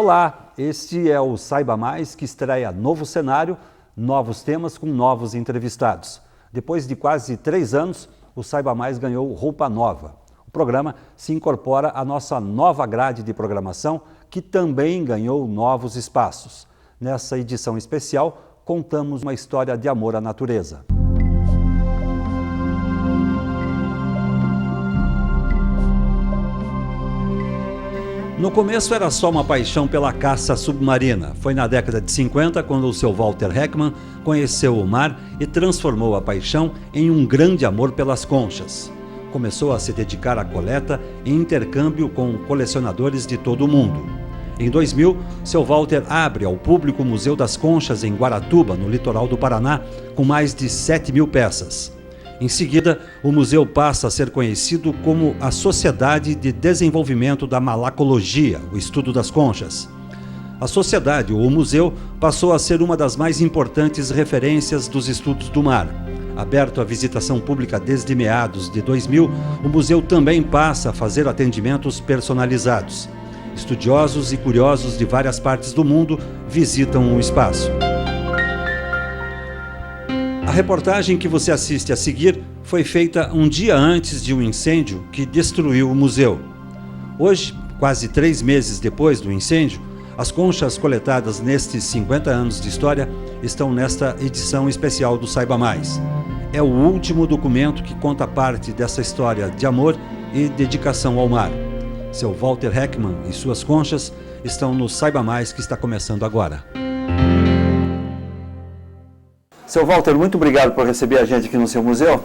Olá, este é o Saiba Mais, que estreia novo cenário, novos temas com novos entrevistados. Depois de quase 3 anos, o Saiba Mais ganhou roupa nova. O programa se incorpora à nossa nova grade de programação, que também ganhou novos espaços. Nessa edição especial, contamos uma história de amor à natureza. No começo era só uma paixão pela caça submarina. Foi na década de 50 quando o seu Walter Heckmann conheceu o mar e transformou a paixão em um grande amor pelas conchas. Começou a se dedicar à coleta em intercâmbio com colecionadores de todo o mundo. Em 2000, seu Walter abre ao público o Museu das Conchas em Guaratuba, no litoral do Paraná, com mais de 7.000 peças. Em seguida, o museu passa a ser conhecido como a Sociedade de Desenvolvimento da Malacologia, o estudo das conchas. A sociedade ou o museu passou a ser uma das mais importantes referências dos estudos do mar. Aberto à visitação pública desde meados de 2000, o museu também passa a fazer atendimentos personalizados. Estudiosos e curiosos de várias partes do mundo visitam o espaço. A reportagem que você assiste a seguir foi feita um dia antes de um incêndio que destruiu o museu. Hoje, quase 3 meses depois do incêndio, as conchas coletadas nestes 50 anos de história estão nesta edição especial do Saiba Mais. É o último documento que conta parte dessa história de amor e dedicação ao mar. Seu Walter Heckmann e suas conchas estão no Saiba Mais, que está começando agora. Seu Walter, muito obrigado por receber a gente aqui no seu museu.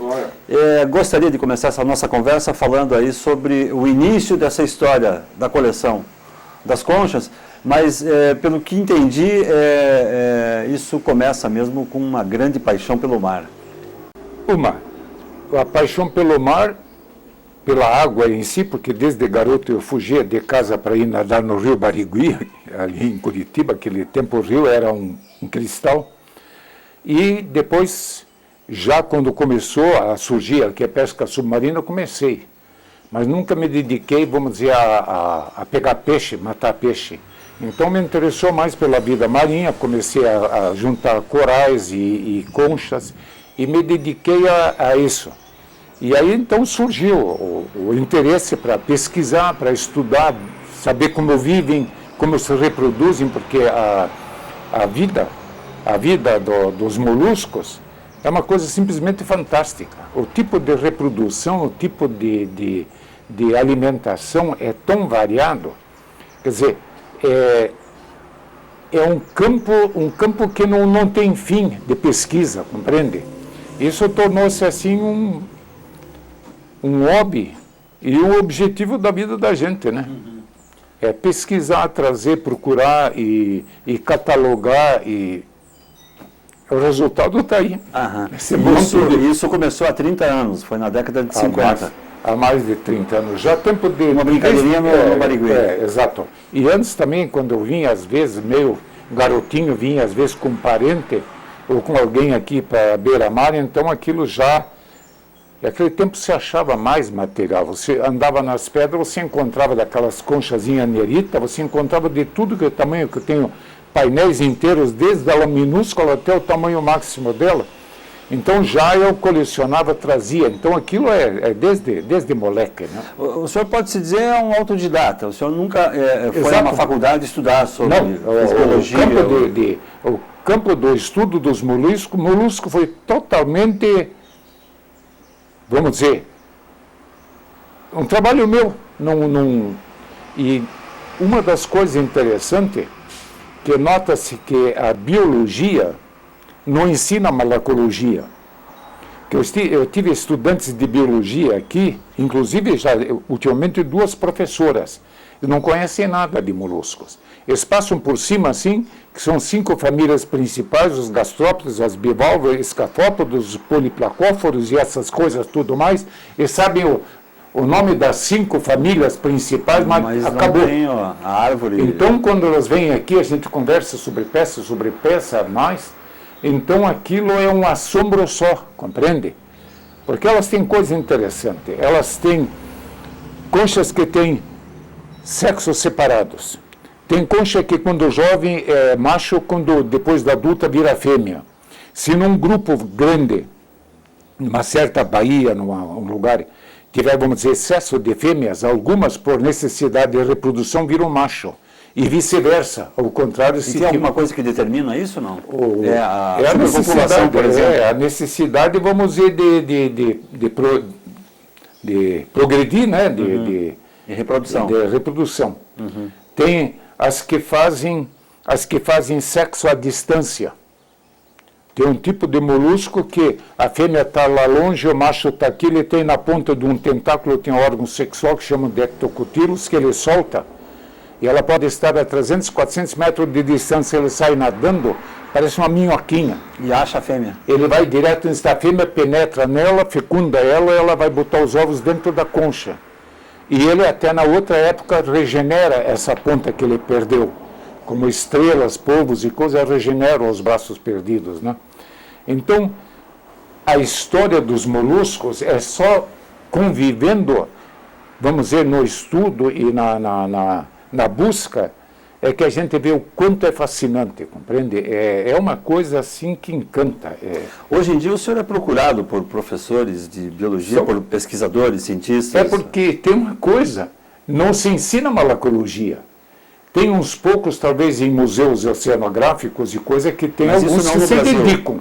Gostaria de começar essa nossa conversa falando aí sobre o início dessa história da coleção das conchas, mas pelo que entendi, isso começa mesmo com uma grande paixão pelo mar. A paixão pelo mar, pela água em si, porque desde garoto eu fugia de casa para ir nadar no rio Barigui, ali em Curitiba. Aquele tempo o rio era um cristal. E depois, já quando começou a surgir a pesca submarina, eu comecei. Mas nunca me dediquei, vamos dizer, a pegar peixe, matar peixe. Então me interessou mais pela vida marinha, comecei a juntar corais e conchas e me dediquei a isso. E aí então surgiu o interesse para pesquisar, para estudar, saber como vivem, como se reproduzem, porque a vida dos moluscos é uma coisa simplesmente fantástica. O tipo de reprodução, o tipo de alimentação é tão variado. Quer dizer, é um campo que não tem fim de pesquisa, compreende? Isso tornou-se assim um hobby e um objetivo da vida da gente, né? É pesquisar, trazer, procurar e catalogar e o resultado está aí. Isso começou há 30 anos, foi na década de 50. Há mais de 30 anos. Já tempo de... Uma brincadeirinha no Barigui. Exato. E antes também, quando eu vinha, às vezes, meio garotinho, vinha às vezes com um parente ou com alguém aqui para beira-mar, então aquilo já... Naquele tempo se achava mais material. Você andava nas pedras, você encontrava daquelas conchazinhas nerita, você encontrava de tudo que é tamanho que eu tenho... painéis inteiros, desde ela minúscula até o tamanho máximo dela. Então já eu colecionava, trazia. Então aquilo é desde moleque, né? O senhor pode se dizer um autodidata, o senhor nunca foi a uma faculdade estudar sobre biologia? O campo do estudo dos molusco foi totalmente, vamos dizer, um trabalho meu. E uma das coisas interessantes que nota-se que a biologia não ensina malacologia. Eu tive estudantes de biologia aqui, inclusive já ultimamente 2 professoras, que não conhecem nada de moluscos. Eles passam por cima assim, que são 5 famílias principais, os gastrópodes, as bivalvas, escafópodos, os poliplacóforos e essas coisas tudo mais, e sabem o nome das 5 famílias principais, mas acabou. Não tem a árvore. Então, quando elas vêm aqui, a gente conversa sobre peça mais. Então, aquilo é um assombro só, compreende? Porque elas têm coisa interessante. Elas têm conchas que têm sexos separados. Tem concha que quando jovem é macho, quando depois da adulta vira fêmea. Se num grupo grande, numa certa baía, num lugar, tiver, vamos dizer, excesso de fêmeas, algumas por necessidade de reprodução viram macho. E vice-versa, ao contrário. E tem alguma coisa que determina isso, não? É a necessidade, por exemplo. A necessidade, vamos dizer, de progredir, né? De reprodução. De reprodução. Tem as que fazem sexo à distância. Tem um tipo de molusco que a fêmea está lá longe, o macho está aqui, ele tem na ponta de um tentáculo, tem um órgão sexual que chama de ectocutírulos, que ele solta, e ela pode estar a 300, 400 metros de distância, ele sai nadando, parece uma minhoquinha. E acha a fêmea. Ele vai direto, a fêmea penetra nela, fecunda ela, ela vai botar os ovos dentro da concha. E ele até na outra época regenera essa ponta que ele perdeu. Como estrelas, polvos e coisas regeneram os braços perdidos, né? Então, a história dos moluscos é só convivendo, vamos dizer, no estudo e na busca, é que a gente vê o quanto é fascinante, compreende? É uma coisa assim que encanta. Hoje em dia o senhor é procurado por professores de biologia, por pesquisadores, cientistas? É porque tem uma coisa, não se ensina malacologia. Tem uns poucos, talvez, em museus oceanográficos e coisa que tem alguns que se dedicam.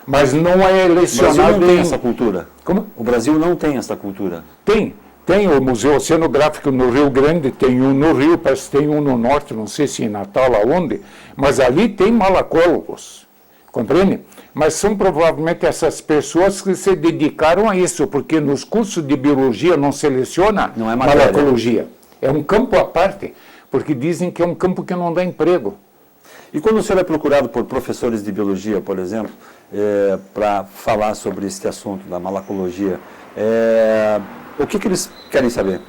Mas não é lecionado. O Brasil não tem essa cultura. Como? O Brasil não tem essa cultura. Tem. Tem o Museu Oceanográfico no Rio Grande, tem um no Rio, parece que tem um no Norte, não sei se em Natal, aonde, mas ali tem malacólogos, compreende? Mas são provavelmente essas pessoas que se dedicaram a isso, porque nos cursos de biologia não seleciona malacologia. É um campo à parte, porque dizem que é um campo que não dá emprego. E quando o senhor é procurado por professores de biologia, por exemplo, para falar sobre este assunto da malacologia, o que eles querem saber?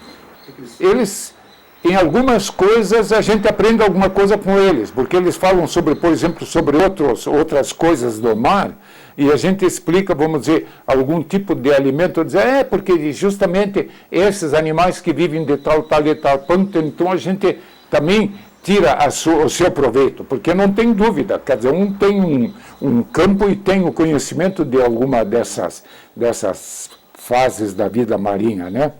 Eles, em algumas coisas, a gente aprende alguma coisa com eles, porque eles falam sobre, por exemplo, sobre outras coisas do mar, e a gente explica, vamos dizer, algum tipo de alimento, dizer, porque justamente esses animais que vivem de tal e tal ponto, então a gente também tira o seu proveito, porque não tem dúvida, quer dizer, um tem um campo e tem o conhecimento de alguma dessas fases da vida marinha, né?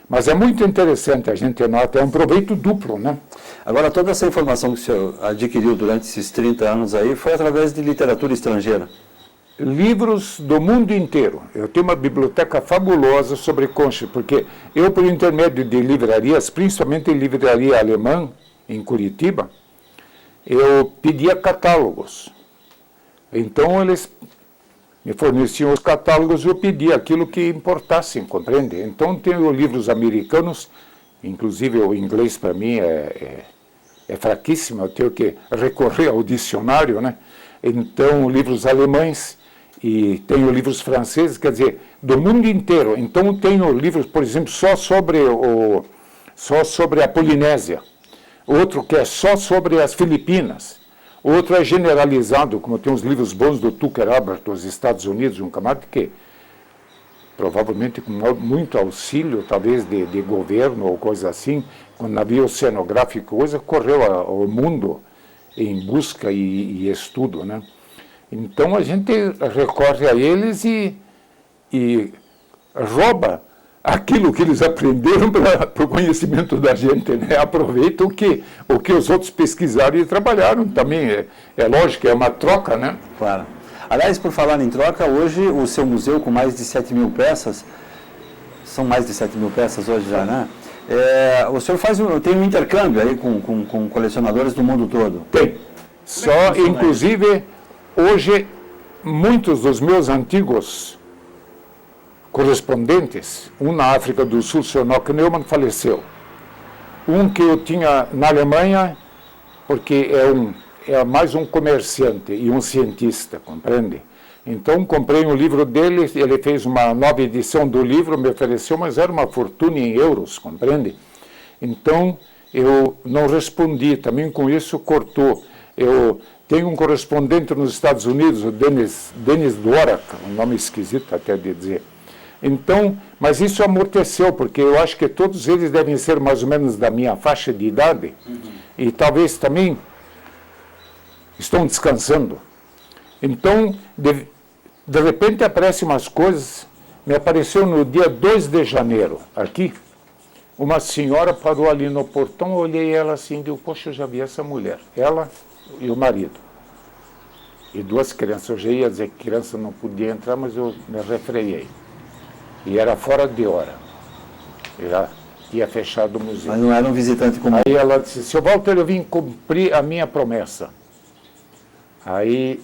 Mas é muito interessante, a gente nota, é um proveito duplo, né? Agora, toda essa informação que o senhor adquiriu durante esses 30 anos aí foi através de literatura estrangeira? Livros do mundo inteiro. Eu tenho uma biblioteca fabulosa sobre concha, porque eu, por intermédio de livrarias, principalmente livraria alemã, em Curitiba, eu pedia catálogos. Então, eles me forneciam os catálogos e eu pedia aquilo que importasse, compreende? Então, tenho livros americanos, inclusive o inglês para mim é fraquíssimo, eu tenho que recorrer ao dicionário, né? Então, livros alemães e tenho livros franceses, quer dizer, do mundo inteiro. Então, tenho livros, por exemplo, só sobre a Polinésia, outro que é só sobre as Filipinas. Outro é generalizado, como tem uns livros bons do Tucker Abbott dos Estados Unidos, um camarada que, provavelmente com muito auxílio, talvez de governo ou coisa assim, com navio oceanográfico, coisa, correu ao mundo em busca e estudo, né? Então a gente recorre a eles e rouba aquilo que eles aprenderam para o conhecimento da gente, né? Aproveita o que os outros pesquisaram e trabalharam também. É lógico, é uma troca, né? Claro. Aliás, por falar em troca, hoje o seu museu com mais de 7.000 peças, são mais de 7.000 peças hoje já, né? O senhor tem um intercâmbio aí com colecionadores do mundo todo? Tem. Só, inclusive, hoje, muitos dos meus antigos correspondentes, um na África do Sul, o Sr. Nock Neumann, faleceu. Um que eu tinha na Alemanha, porque é mais um comerciante e um cientista, compreende? Então, comprei um livro dele, ele fez uma nova edição do livro, me ofereceu, mas era uma fortuna em euros, compreende? Então, eu não respondi, também com isso cortou. Eu tenho um correspondente nos Estados Unidos, o Dennis Dworak, um nome esquisito até de dizer. Então, mas isso amorteceu, porque eu acho que todos eles devem ser mais ou menos da minha faixa de idade, e talvez também estão descansando. Então, de repente aparecem umas coisas. Me apareceu no dia 2 de janeiro, aqui, uma senhora parou ali no portão, eu olhei ela assim, digo, poxa, eu já vi essa mulher, ela e o marido. E 2 crianças, eu já ia dizer que criança não podia entrar, mas eu me refreiei. E era fora de hora. Eu já tinha fechado o museu. Mas não era um visitante comum. Aí ela disse, seu Walter, eu vim cumprir a minha promessa. Aí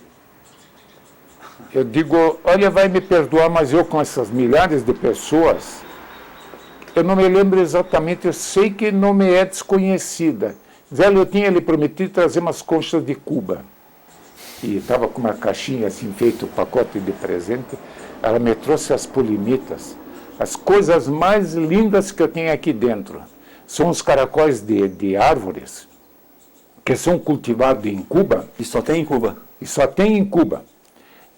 eu digo, olha, vai me perdoar, mas eu com essas milhares de pessoas, eu não me lembro exatamente, eu sei que não me é desconhecida. Zé, eu tinha lhe prometido trazer umas conchas de Cuba. E estava com uma caixinha assim, feito um pacote de presente. Ela me trouxe as polinitas, as coisas mais lindas que eu tenho aqui dentro. São os caracóis de árvores, que são cultivados em Cuba. E só tem em Cuba? E só tem em Cuba.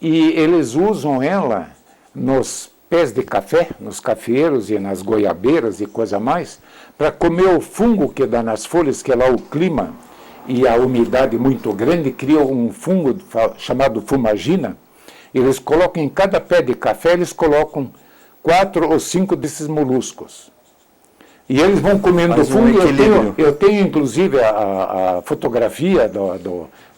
E eles usam ela nos pés de café, nos cafeeiros e nas goiabeiras e coisa mais, para comer o fungo que dá nas folhas, que é lá o clima e a umidade muito grande, cria um fungo chamado fumagina. Eles colocam em cada pé de café, eles colocam 4 ou 5 desses moluscos. E eles vão comendo o fungo. Eu tenho inclusive a fotografia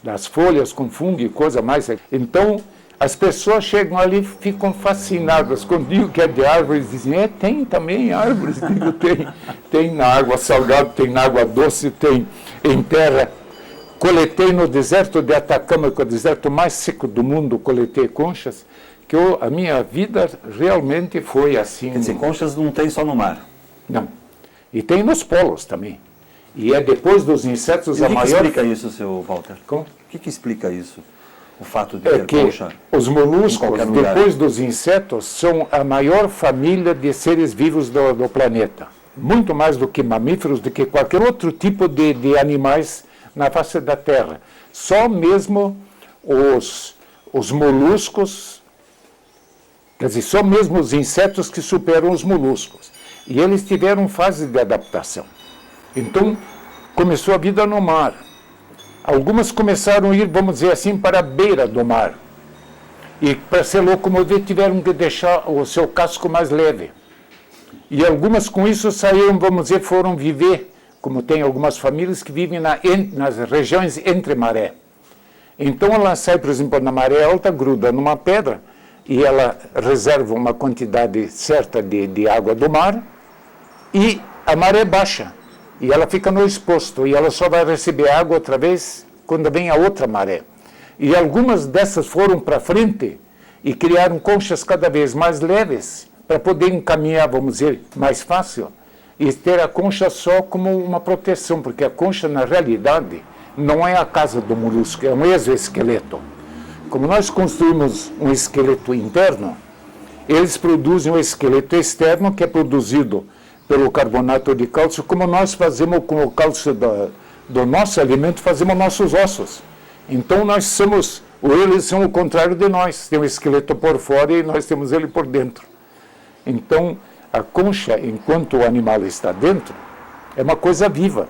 das folhas com fungo e coisa mais. Então, as pessoas chegam ali e ficam fascinadas. Quando digo que é de árvores, dizem, tem também árvores. Digo, tem na água salgada, tem na água doce, tem em terra. Coletei no deserto de Atacama, que é o deserto mais seco do mundo, coletei conchas, que a minha vida realmente foi assim. Quer dizer, conchas não tem só no mar? Não. E tem nos polos também. E é depois dos insetos a maior... O que explica isso, seu Walter? Como? O que explica isso? O fato de ter concha os moluscos, depois dos insetos, são a maior família de seres vivos do planeta. Muito mais do que mamíferos, do que qualquer outro tipo de animais na face da Terra. Só mesmo os moluscos, quer dizer, só mesmo os insetos que superam os moluscos. E eles tiveram fase de adaptação. Então, começou a vida no mar. Algumas começaram a ir, vamos dizer assim, para a beira do mar. E para se locomover tiveram que deixar o seu casco mais leve. E algumas com isso saíram, vamos dizer, foram viver, como tem algumas famílias que vivem nas regiões entre maré. Então ela sai, por exemplo, na maré alta, gruda numa pedra, e ela reserva uma quantidade certa de água do mar, e a maré baixa, e ela fica no exposto, e ela só vai receber água outra vez quando vem a outra maré. E algumas dessas foram para frente e criaram conchas cada vez mais leves, para poder encaminhar, vamos dizer, mais fácil, e ter a concha só como uma proteção, porque a concha, na realidade, não é a casa do molusco, é um exoesqueleto. Como nós construímos um esqueleto interno, eles produzem um esqueleto externo que é produzido pelo carbonato de cálcio, como nós fazemos com o cálcio do nosso alimento, fazemos nossos ossos. Então nós somos, ou eles são o contrário de nós, tem um esqueleto por fora e nós temos ele por dentro. Então a concha, enquanto o animal está dentro, é uma coisa viva.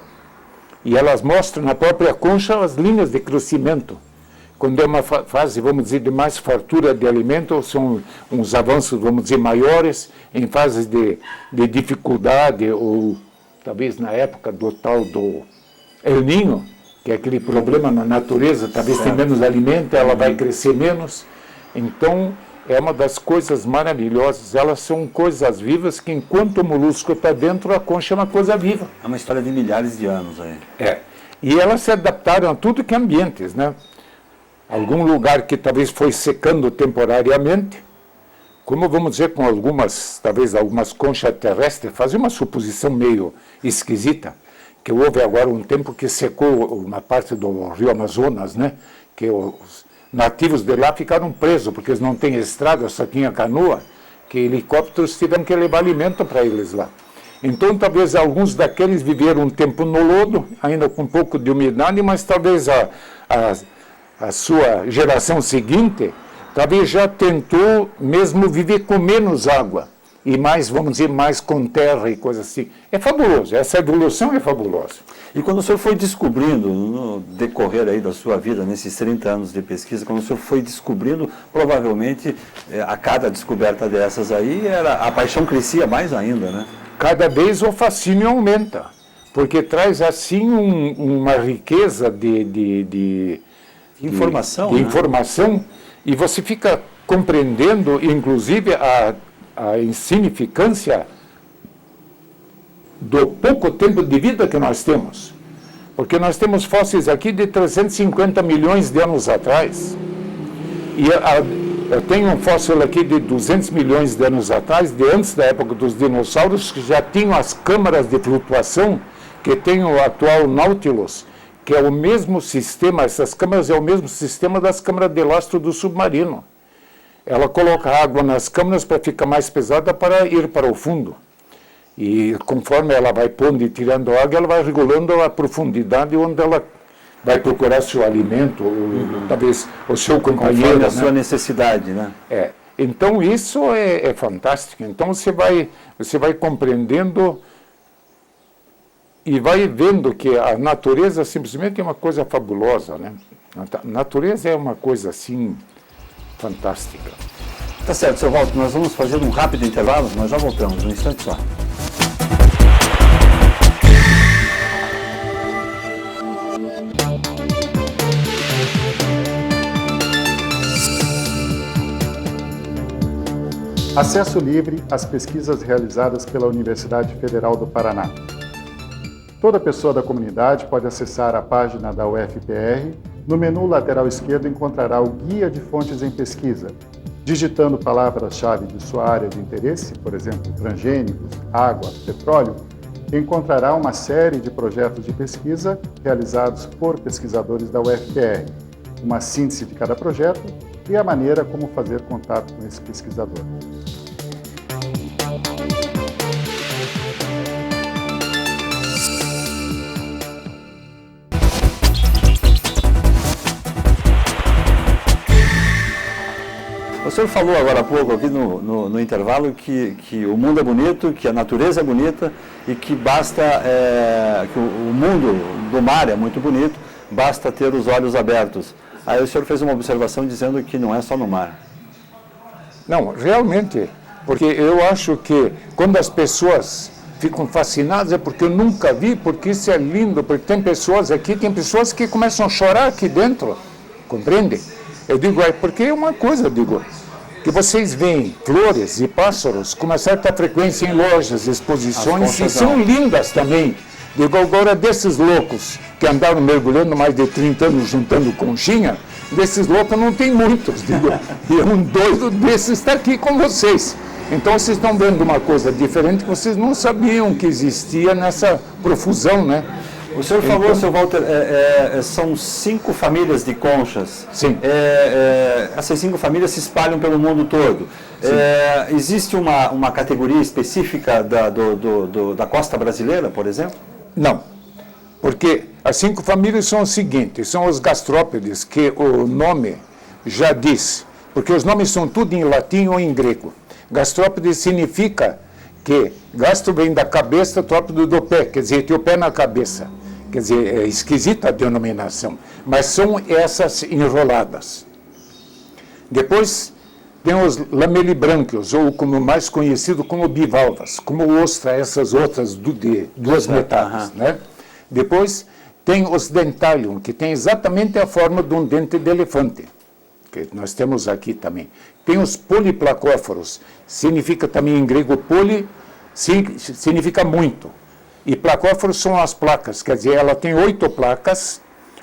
E elas mostram na própria concha as linhas de crescimento. Quando é uma fase, vamos dizer, de mais fartura de alimento, são uns avanços, vamos dizer, maiores, em fases de dificuldade, ou talvez na época do tal do El Niño, que é aquele problema na natureza, talvez tem menos alimento, ela vai crescer menos. Então, é uma das coisas maravilhosas. Elas são coisas vivas que, enquanto o molusco está dentro, a concha é uma coisa viva. É uma história de milhares de anos aí. É. E elas se adaptaram a tudo que é ambientes, né? Algum lugar que talvez foi secando temporariamente, como vamos dizer com talvez algumas conchas terrestres, fazer uma suposição meio esquisita, que houve agora um tempo que secou uma parte do rio Amazonas, né? Que os nativos de lá ficaram presos, porque eles não têm estrada, só tinha canoa, que helicópteros tiveram que levar alimento para eles lá. Então, talvez alguns daqueles viveram um tempo no lodo, ainda com um pouco de umidade, mas talvez a sua geração seguinte, talvez já tentou mesmo viver com menos água. e mais, vamos dizer, mais com terra e coisa assim. É fabuloso, essa evolução é fabulosa. E quando o senhor foi descobrindo, no decorrer aí da sua vida, nesses 30 anos de pesquisa, quando o senhor foi descobrindo, provavelmente, a cada descoberta dessas aí, a paixão crescia mais ainda, né? Cada vez o fascínio aumenta, porque traz assim uma riqueza de informação, de informação, e você fica compreendendo, inclusive, a insignificância do pouco tempo de vida que nós temos. Porque nós temos fósseis aqui de 350 milhões de anos atrás. E eu tenho um fóssil aqui de 200 milhões de anos atrás, de antes da época dos dinossauros, que já tinham as câmaras de flutuação que tem o atual Nautilus, que é o mesmo sistema, essas câmaras é o mesmo sistema das câmaras de lastro do submarino. Ela coloca água nas câmaras para ficar mais pesada para ir para o fundo. E conforme ela vai pondo e tirando água, ela vai regulando a profundidade onde ela vai procurar seu alimento, ou talvez o seu companheiro. Conforme a sua necessidade, né? Então isso é fantástico. Então você vai compreendendo e vai vendo que a natureza simplesmente é uma coisa fabulosa, né? A natureza é uma coisa assim fantástica. Tá certo, seu Walter, nós vamos fazer um rápido intervalo, nós já voltamos, um instante só. Acesso livre às pesquisas realizadas pela Universidade Federal do Paraná. Toda pessoa da comunidade pode acessar a página da UFPR. No menu lateral esquerdo encontrará o Guia de Fontes em Pesquisa. Digitando palavras-chave de sua área de interesse, por exemplo, transgênicos, água, petróleo, encontrará uma série de projetos de pesquisa realizados por pesquisadores da UFPR, uma síntese de cada projeto e a maneira como fazer contato com esse pesquisador. O senhor falou agora há pouco, aqui no intervalo, que o mundo é bonito, que a natureza é bonita e que basta, que o mundo do mar é muito bonito, basta ter os olhos abertos. Aí o senhor fez uma observação dizendo que não é só no mar. Não, realmente, porque eu acho que quando as pessoas ficam fascinadas é porque eu nunca vi, porque isso é lindo, porque tem pessoas que começam a chorar aqui dentro, compreende? Eu digo, porque é uma coisa, eu digo, que vocês veem flores e pássaros com uma certa frequência em lojas, exposições, e são lindas também. Digo, agora desses loucos que andaram mergulhando mais de 30 anos juntando conchinha, desses loucos não tem muitos, digo, e um doido desses está aqui com vocês. Então vocês estão vendo uma coisa diferente que vocês não sabiam que existia nessa profusão, né? O senhor falou, seu Walter, são 5 famílias de conchas. Sim. Essas 5 famílias se espalham pelo mundo todo. Existe uma categoria específica da costa brasileira, por exemplo? Não, porque as 5 famílias são os seguintes, são os gastrópodes, que o nome já diz, porque os nomes são tudo em latim ou em grego. Gastrópodes significa que gastro vem da cabeça, trópode do pé, quer dizer, tem o pé na cabeça. Quer dizer, é esquisita a denominação, mas são essas enroladas. Depois tem os lamelibranquios, ou como mais conhecido como bivalvas, como ostra, essas outras de duas metades. Né? Depois tem os dentalium, que tem exatamente a forma de um dente de elefante, que nós temos aqui também. Tem os poliplacóforos, significa também em grego poli, significa muito. E placóforos são as placas, quer dizer, ela tem 8 placas,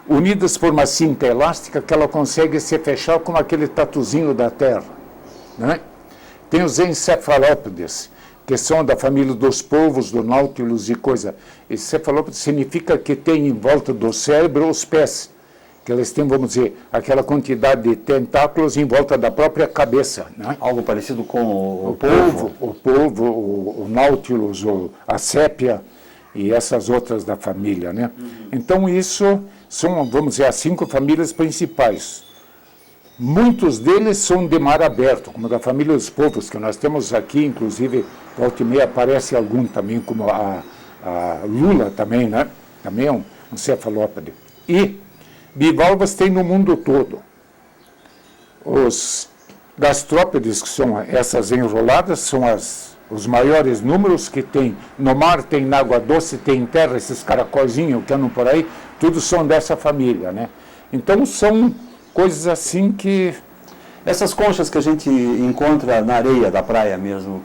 unidas por uma cinta elástica que ela consegue se fechar como aquele tatuzinho da Terra. Né? Tem os encefalópodes, que são da família dos polvos, do Nautilus e coisa. Encefalópodes significa que tem em volta do cérebro os pés, que eles têm, vamos dizer, aquela quantidade de tentáculos em volta da própria cabeça. Né? Algo parecido com o polvo. O polvo, o Nautilus, a sépia e essas outras da família. Né? Então isso são, vamos dizer, as 5 famílias principais. Muitos deles são de mar aberto, como da família dos povos, que nós temos aqui, inclusive, volta e meia aparece algum também, como a lula também, né? Também é um cefalópode. E bivalvas tem no mundo todo. Os gastrópodes, que são essas enroladas, são os maiores números que tem. No mar tem, na água doce tem, em terra, esses caracóizinhos que andam por aí, tudo são dessa família, né? Então são coisas assim que... Essas conchas que a gente encontra na areia da praia mesmo,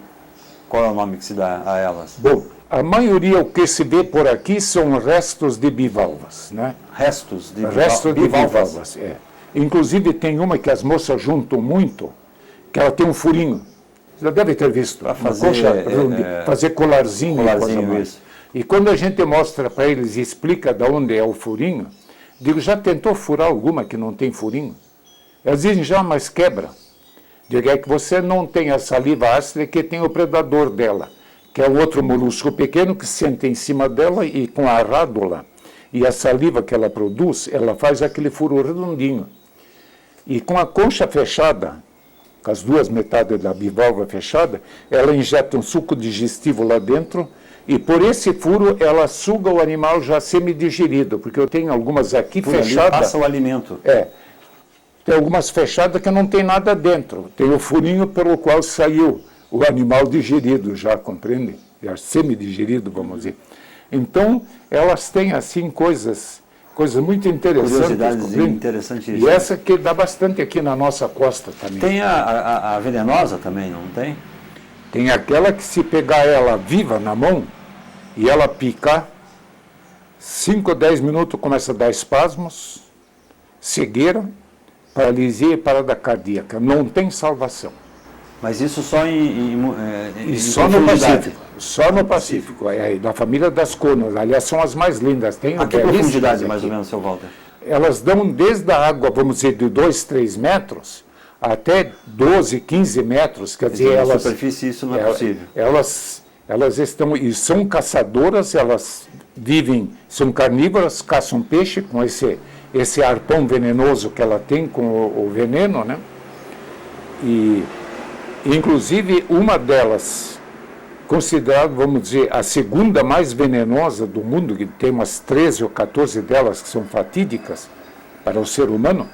qual é o nome que se dá a elas? Bom, a maioria, o que se vê por aqui, são restos de bivalvas, né? Restos de bivalvas, é. Inclusive tem uma que as moças juntam muito, que ela tem um furinho. Você já deve ter visto. Para fazer, fazer colarzinho isso. E quando a gente mostra para eles e explica de onde é o furinho, digo, já tentou furar alguma que não tem furinho? Elas dizem, já, mas quebra. Digo, é que você não tem a saliva ácida que tem o predador dela, que é o outro molusco pequeno que senta em cima dela e com a rádula e a saliva que ela produz, ela faz aquele furo redondinho. E com a concha fechada, com as duas metades da bivalva fechada, ela injeta um suco digestivo lá dentro e por esse furo ela suga o animal já semi-digerido, porque eu tenho algumas aqui fechadas. Passa o alimento. Tem algumas fechadas que não tem nada dentro. Tem o furinho pelo qual saiu o animal digerido já, compreende? Já semi-digerido, vamos dizer. Então, elas têm, assim, coisas muito interessantes. Curiosidades interessantíssimas. E essa que dá bastante aqui na nossa costa também. Tem a venenosa também, não tem? Tem aquela que se pegar ela viva na mão e ela picar, 5 a 10 minutos começa a dar espasmos, cegueira, paralisia e parada cardíaca. Não tem salvação. Mas isso só só no Pacífico. Só no Pacífico. Da família das conas. Aliás, são as mais lindas. Tem a que profundidade, mais ou menos, seu Walter? Elas dão desde a água, vamos dizer, de 2, 3 metros, até 12, 15 metros. Quer dizer, na elas... superfície isso não é possível. Elas estão... E são caçadoras, elas vivem... São carnívoras, caçam peixe com esse arpão venenoso que ela tem com o veneno, né? E... Inclusive, uma delas, considerada, vamos dizer, a segunda mais venenosa do mundo, que tem umas 13 ou 14 delas que são fatídicas para o ser humano,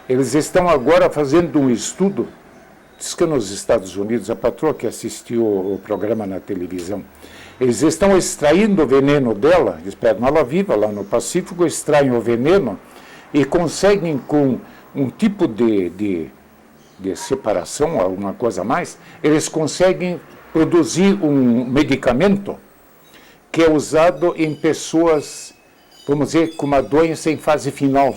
eles estão agora fazendo um estudo, diz que nos Estados Unidos, a patroa que assistiu o programa na televisão, eles estão extraindo o veneno dela, eles pegam ela viva lá no Pacífico, extraem o veneno e conseguem com um tipo de separação, alguma coisa a mais, eles conseguem produzir um medicamento que é usado em pessoas, vamos dizer, com uma doença em fase final,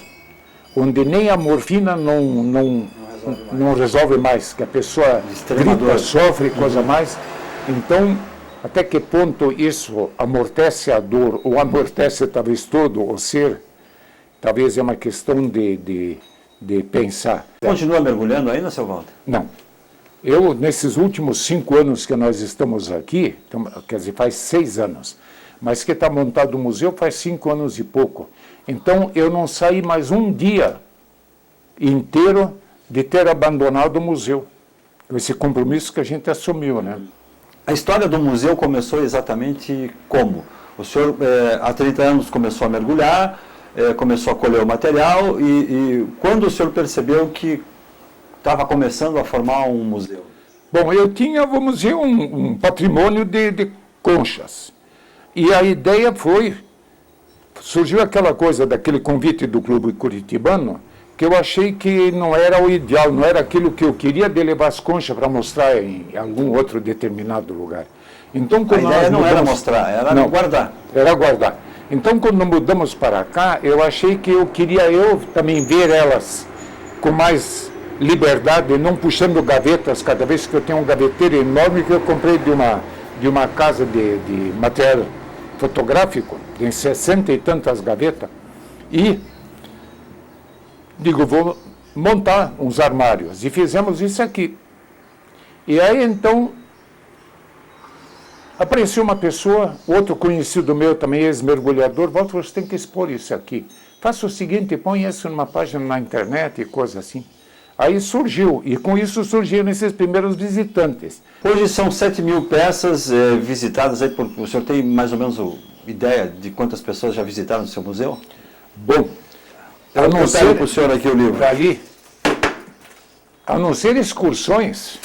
onde nem a morfina não resolve mais, que a pessoa gripa, sofre, coisa mais. Então, até que ponto isso amortece a dor, ou amortece talvez todo o ser, talvez é uma questão de pensar. Continua mergulhando ainda, seu Walter? Não. Eu, nesses últimos 5 anos que nós estamos aqui, quer dizer, faz 6 anos, mas que está montado o museu faz 5 anos e pouco. Então, eu não saí mais um dia inteiro de ter abandonado o museu. Esse compromisso que a gente assumiu, né? A história do museu começou exatamente como? O senhor, há 30 anos, começou a mergulhar, começou a colher o material e quando o senhor percebeu que estava começando a formar um museu? Bom, eu tinha, vamos dizer, um patrimônio de conchas. E a ideia surgiu aquela coisa daquele convite do Clube Curitibano, que eu achei que não era o ideal, não era aquilo que eu queria de levar as conchas para mostrar em algum outro determinado lugar. Então, a ideia não era mostrar, era guardar. Era guardar. Então, quando mudamos para cá, eu achei que eu queria também ver elas com mais liberdade, não puxando gavetas, cada vez que eu tenho um gaveteiro enorme que eu comprei de uma casa de material fotográfico, tem 60 e tantas gavetas, e digo, vou montar uns armários, e fizemos isso aqui. E aí, então, apareceu uma pessoa, outro conhecido meu também, ex-mergulhador, Walter, você tem que expor isso aqui. Faça o seguinte, põe isso numa página na internet e coisa assim. Aí surgiu, e com isso surgiram esses primeiros visitantes. Hoje são 7.000 peças visitadas, aí o senhor tem mais ou menos ideia de quantas pessoas já visitaram o seu museu? Bom, Eu não sei para o senhor aqui o livro. Ali, a não ser excursões,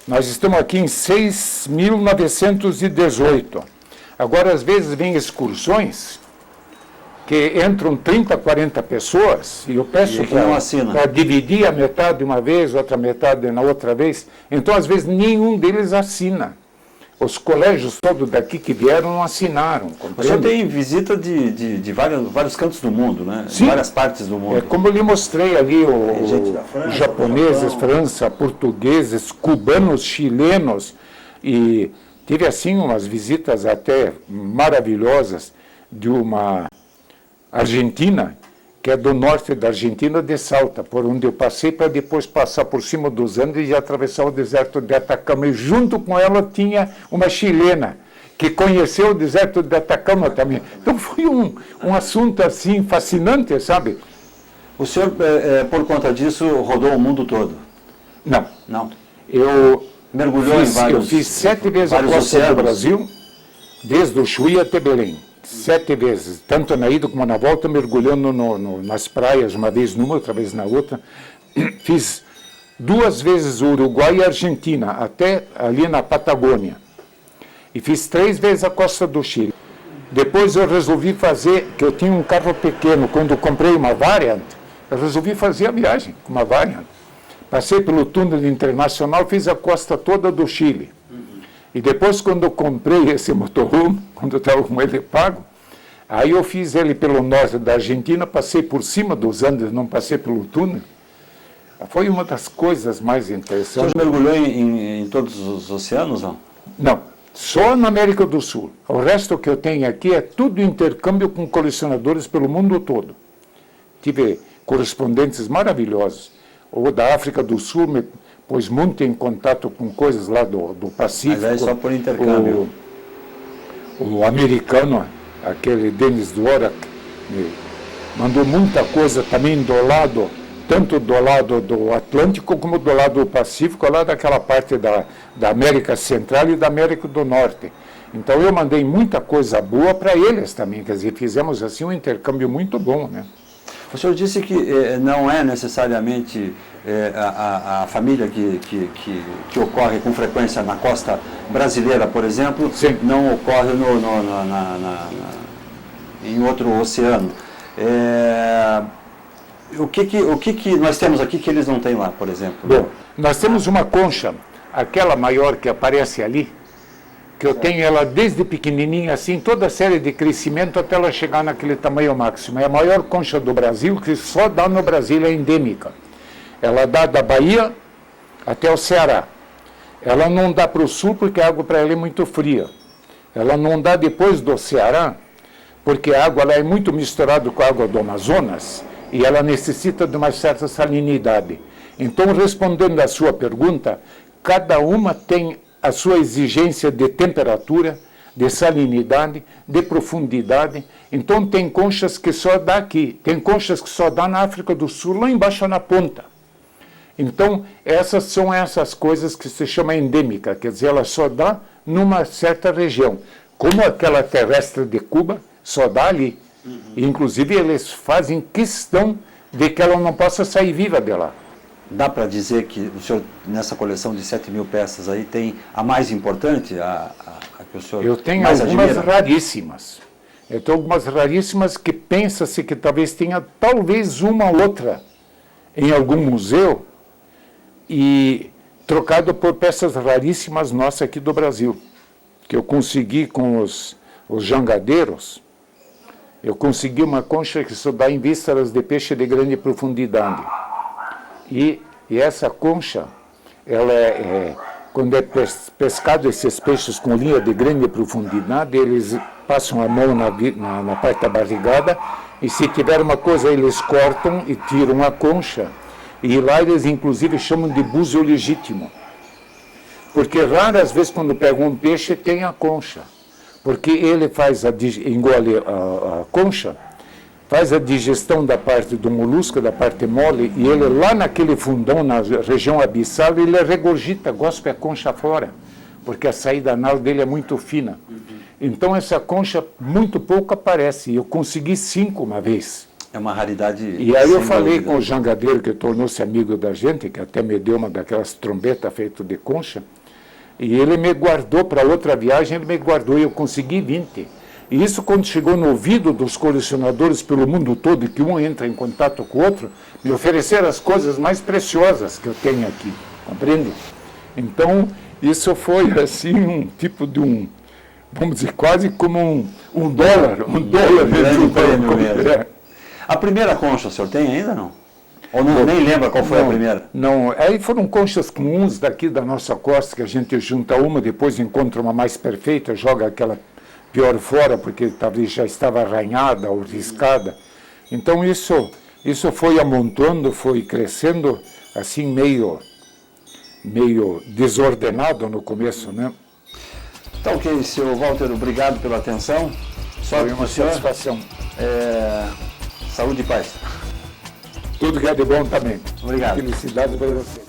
nós estamos aqui em 6.918. Agora, às vezes, vem excursões que entram 30, 40 pessoas, e eu peço para dividir a metade de uma vez, outra metade na outra vez. Então, às vezes, nenhum deles assina. Os colégios todos daqui que vieram não assinaram. O senhor tem visita de vários cantos do mundo, né? Sim. De várias partes do mundo. É como eu lhe mostrei ali, gente da França, japoneses, França, portugueses, cubanos, chilenos, e tive assim umas visitas até maravilhosas de uma argentina, que é do norte da Argentina, de Salta, por onde eu passei para depois passar por cima dos Andes e atravessar o deserto de Atacama. E junto com ela tinha uma chilena, que conheceu o deserto de Atacama também. Então foi um assunto assim fascinante, sabe? O senhor, por conta disso, rodou o mundo todo? Não. Não. Eu mergulhou eu fiz 7 vezes a costa do Brasil, desde o Chuí até Belém. 7 vezes, tanto na ida como na volta, mergulhando nas praias, uma vez numa, outra vez na outra. Fiz 2 vezes o Uruguai e a Argentina, até ali na Patagônia. E fiz 3 vezes a costa do Chile. Depois eu resolvi fazer, que eu tinha um carro pequeno, quando eu comprei uma Variant, eu resolvi fazer a viagem com uma Variant. Passei pelo túnel internacional, fiz a costa toda do Chile. E depois, quando eu comprei esse motorhome, quando eu estava com ele pago, aí eu fiz ele pelo norte da Argentina, passei por cima dos Andes, não passei pelo túnel. Foi uma das coisas mais interessantes. O senhor mergulhou em todos os oceanos, não? Não, só na América do Sul. O resto que eu tenho aqui é tudo intercâmbio com colecionadores pelo mundo todo. Tive correspondentes maravilhosos. O da África do Sul me pôs muito em contato com coisas lá do Pacífico. Mas é só por intercâmbio. O americano, aquele Denis Dvorak, me mandou muita coisa também do lado, tanto do lado do Atlântico como do lado do Pacífico, lá daquela parte da América Central e da América do Norte. Então eu mandei muita coisa boa para eles também, quer dizer, fizemos assim um intercâmbio muito bom, né? O senhor disse que não é necessariamente a família que ocorre com frequência na costa brasileira, por exemplo, Sim. Não ocorre em outro oceano. O que nós temos aqui que eles não têm lá, por exemplo? Bom, nós temos uma concha, aquela maior que aparece ali, que eu tenho ela desde pequenininha, assim, toda a série de crescimento até ela chegar naquele tamanho máximo. É a maior concha do Brasil, que só dá no Brasil, é endêmica. Ela dá da Bahia até o Ceará. Ela não dá para o sul porque a água para ela é muito fria. Ela não dá depois do Ceará, porque a água lá é muito misturada com a água do Amazonas e ela necessita de uma certa salinidade. Então, respondendo à sua pergunta, cada uma tem a sua exigência de temperatura, de salinidade, de profundidade. Então tem conchas que só dá aqui, tem conchas que só dá na África do Sul, lá embaixo na ponta. Então essas são essas coisas que se chama endêmica, quer dizer, ela só dá numa certa região. Como aquela terrestre de Cuba, só dá ali. Inclusive eles fazem questão de que ela não possa sair viva de lá. Dá para dizer que o senhor, nessa coleção de 7.000 peças aí, tem a mais importante, a que o senhor Eu tenho mais algumas admira? raríssimas. Eu tenho algumas raríssimas que pensa-se que talvez tenha talvez uma outra em algum museu e trocado por peças raríssimas nossas aqui do Brasil, que eu consegui com os jangadeiros. Eu consegui uma concha que só dá em vísceras de peixe de grande profundidade. E essa concha, ela quando é pescado esses peixes com linha de grande profundidade, eles passam a mão na parte da barrigada e se tiver uma coisa eles cortam e tiram a concha. E lá eles inclusive chamam de búzio legítimo. Porque raras vezes quando pegam um peixe tem a concha. Porque ele engole a concha faz a digestão da parte do molusco, da parte mole, e ele lá naquele fundão, na região abissal, ele regurgita, gospe a concha fora, porque a saída anal dele é muito fina. Então essa concha muito pouco aparece, eu consegui 5 uma vez. É uma raridade. E aí eu falei dúvida. com o jangadeiro, que tornou-se amigo da gente, que até me deu uma daquelas trombetas feitas de concha, e ele me guardou para outra viagem, ele me guardou e eu consegui 20. E isso, quando chegou no ouvido dos colecionadores pelo mundo todo, e que um entra em contato com o outro, me ofereceram as coisas mais preciosas que eu tenho aqui, compreende? Então, isso foi assim um tipo de um, vamos dizer, quase como um dólar. Um dólar grande prêmio mesmo. É. A primeira concha o senhor tem ainda, não? Ou não, nem lembra qual foi a primeira? Não, aí foram conchas comuns daqui da nossa costa, que a gente junta uma, depois encontra uma mais perfeita, joga aquela pior fora, porque talvez já estava arranhada ou riscada. Então isso foi amontoando, foi crescendo, assim meio desordenado no começo, né? Então, ok, senhor Walter, obrigado pela atenção. Foi uma satisfação. Saúde e paz. Tudo que é de bom também. Obrigado. Felicidade para você.